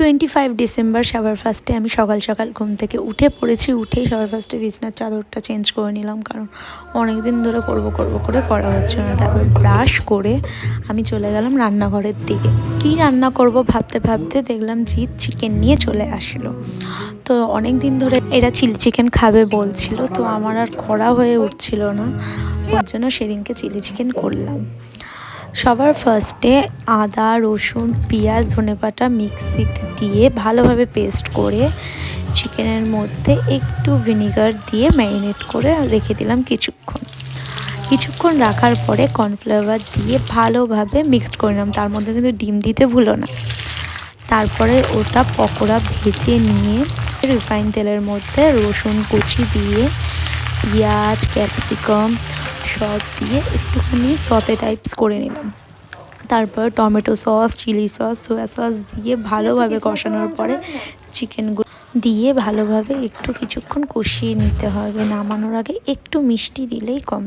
25 December সবার ফার্স্টে আমি সকাল সকাল ঘুম থেকে উঠে পড়েছি। উঠেই সবার ফার্স্টে বিছনার চাদরটা চেঞ্জ করে নিলাম, কারণ অনেক দিন ধরে করব করে করা হচ্ছে না। তারপর ব্রাশ করে আমি চলে গেলাম রান্নাঘরের দিকে। কী রান্না করব ভাবতে ভাবতে দেখলাম জিৎ চিকেন নিয়ে চলে আসলো। তো অনেক দিন ধরে এরা চিলি চিকেন খাবে বলছিল, তো আমার আর করা হয়ে উঠছিল না, ওর জন্য সেদিনকে চিলি চিকেন করলাম। সবার ফার্স্টে আদা, রসুন, পেঁয়াজ, ধনেপাতা মিক্সিতে দিয়ে ভালোভাবে পেস্ট করে চিকেনের মধ্যে একটু ভিনিগার দিয়ে ম্যারিনেট করে রেখে দিলাম কিছুক্ষণ রাখার পরে কর্নফ্লাওয়ার দিয়ে ভালোভাবে মিক্সড করে নিলাম। তার মধ্যে কিন্তু ডিম দিতে ভুলো না। তারপরে ওটা পকোড়া ভেজে নিয়ে রিফাইন তেলের মধ্যে রসুন কুচি দিয়ে পেঁয়াজ, ক্যাপসিকাম সব দিয়ে একটুখানি সতে টাইপস করে নিলাম। তারপর tomato sauce, chilli sauce, soya sauce দিয়ে ভালোভাবে কষানোর পরে চিকেনগুলো দিয়ে ভালোভাবে একটু কিছুক্ষণ কষিয়ে নিতে হবে। নামানোর আগে একটু মিষ্টি দিলেই কম।